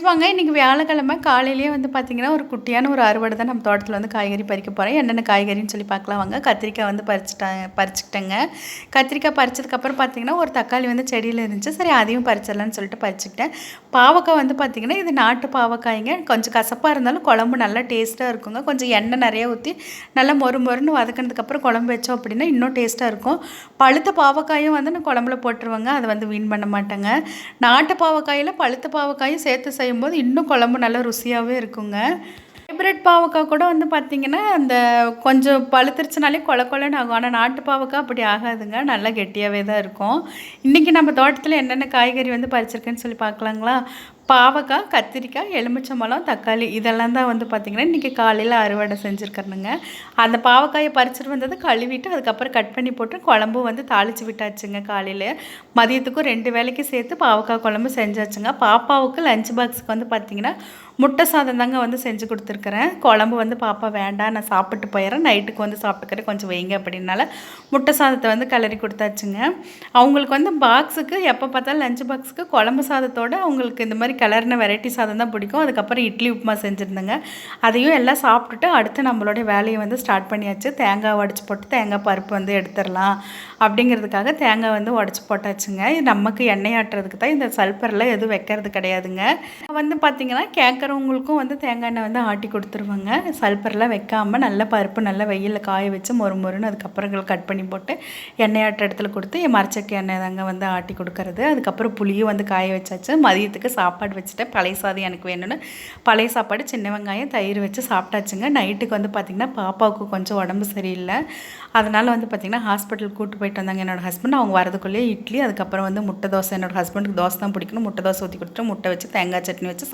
வாங்க. இன்றைக்கி வியாழக்கிழமை காலையிலேயே வந்து பார்த்திங்கன்னா, ஒரு குட்டியான ஒரு அறுவடை தான் நம்ம தோட்டத்தில் வந்து காய்கறி பறிக்க போகிறேன். என்னென்ன காய்கறின்னு சொல்லி பார்க்கலாம் வாங்க. கத்திரிக்காய் வந்து பறிச்சுக்கிட்டேங்க. கத்திரிக்காய் பறிச்சதுக்கப்புறம் பார்த்திங்கன்னா, ஒரு தக்காளி வந்து செடியில் இருந்துச்சு. சரி அதையும் பறிச்சிடலான்னு சொல்லிட்டு பறிச்சுக்கிட்டேன். பாவக்காய் வந்து பார்த்திங்கன்னா, இது நாட்டு பாவக்காய்ங்க. கொஞ்சம் கசப்பாக இருந்தாலும் குழம்பு நல்லா டேஸ்ட்டாக இருக்குங்க. கொஞ்சம் எண்ணெய் நிறையா ஊற்றி நல்லா மொறு மொறுன்னு வதக்கினதுக்கப்புறம் குழம்பு வச்சோம் அப்படின்னா இன்னும் டேஸ்ட்டாக இருக்கும். பழுத்த பாவக்காயும் வந்து நான் குழம்புல போட்டுருவேங்க. அதை வந்து வீண் பண்ண மாட்டேங்க. நாட்டு பாவக்காயில் பழுத்த பாவக்காயும் சேர்த்து செய்யும்போது இன்னும் குழம்பு நல்லா ருசியாகவே இருக்குங்க. ஹைப்ரிட் பாவக்காய் கூட வந்து பார்த்திங்கன்னா, அந்த கொஞ்சம் பழுத்துருச்சுனாலே கொல கொலன்னு ஆகும். ஆனால் நாட்டு பாவக்காய் அப்படி ஆகாதுங்க. நல்லா கெட்டியாகவே தான் இருக்கும். இன்றைக்கி நம்ம தோட்டத்தில் என்னென்ன காய்கறி வந்து பறிச்சிருக்குன்னு சொல்லி பார்க்கலாங்களா? பாவக்காய், கத்திரிக்காய், எலுமிச்சம்பழம், தக்காளி இதெல்லாம் தான் வந்து பார்த்திங்கன்னா, இன்றைக்கி காலையில் அறுவடை செஞ்சுருக்கிறேனுங்க. அந்த பாவக்காயை பறிச்சுட்டு வந்தது கழுவிட்டு அதுக்கப்புறம் கட் பண்ணி போட்டு குழம்பு வந்து தாளித்து விட்டாச்சுங்க காலையில். மதியத்துக்கும் 2 வேளைக்கு சேர்த்து பாவக்காய் குழம்பு செஞ்சாச்சுங்க. பாப்பாவுக்கு லஞ்ச் பாக்ஸுக்கு வந்து பார்த்திங்கன்னா, முட்டை சாதம் தாங்க வந்து செஞ்சு கொடுத்துருக்குறேன். குழம்பு வந்து பாப்பா வேண்டாம் நான் சாப்பிட்டு போயிடுறேன், நைட்டுக்கு வந்து சாப்பிட்டுக்கிறேன் கொஞ்சம் வைங்க அப்படின்னால முட்டை சாதத்தை வந்து கிளறி கொடுத்தாச்சுங்க. அவங்களுக்கு வந்து பாக்ஸுக்கு எப்போ பார்த்தாலும் லஞ்ச் பாக்ஸுக்கு குழம்பு சாதத்தோடு அவங்களுக்கு இந்த மாதிரி கிளறின வெரைட்டி சாதம் தான் பிடிக்கும். அதுக்கப்புறம் இட்லி உப்புமா செஞ்சுருந்தேங்க. அதையும் எல்லாம் சாப்பிட்டுட்டு அடுத்து நம்மளுடைய வேலையை வந்து ஸ்டார்ட் பண்ணியாச்சு. தேங்காய் உடச்சி போட்டு தேங்காய் பருப்பு வந்து எடுத்துடலாம் அப்படிங்கிறதுக்காக தேங்காய் வந்து உடச்சி போட்டாச்சுங்க. நமக்கு எண்ணெய் ஆட்டுறதுக்கு தான், இந்த சல்பரில் எதுவும் வைக்கிறது கிடையாதுங்க. வந்து பார்த்திங்கன்னா கேட்குறவங்களுக்கும் வந்து தேங்காய் எண்ணெய் வந்து ஆட்டி கொடுத்துருவாங்க. சல்பரில் வைக்காமல் நல்ல பருப்பு நல்லா வெயிலில் காய வச்சு மொறு மொறுன்னு அதுக்கப்புறம் கட் பண்ணி போட்டு எண்ணெய் ஆட்டுற இடத்துல கொடுத்து மரச்சக்கி எண்ணெய் தாங்க வந்து ஆட்டி கொடுக்கறது. அதுக்கப்புறம் புளியும் வந்து காய வச்சாச்சு. மதியத்துக்கு சாப்பாடு வச்சுட்டேன். பழைய சாதம் எனக்கு வேணும்னு பழைய சாப்பாடு சின்ன வெங்காயம் தயிர் வச்சு சாப்பிட்டாச்சுங்க. நைட்டுக்கு வந்து பார்த்திங்கன்னா பாப்பாவுக்கு கொஞ்சம் உடம்பு சரியில்லை. அதனால் வந்து பார்த்திங்கன்னா ஹாஸ்பிட்டலுக்கு கூப்பிட்டு போயிட்டு வந்தாங்க என்னோடய ஹஸ்பண்ட். அவங்க வரதுக்குள்ளேயே இட்லி, அதுக்கப்புறம் வந்து முட்டை தோசை. என்னோடய ஹஸ்பண்டுக்கு தோசை தான் பிடிக்கணும். முட்டை தோசை ஊற்றி கொடுத்துட்டு முட்டை வச்சு தேங்காய் சட்னி வச்சு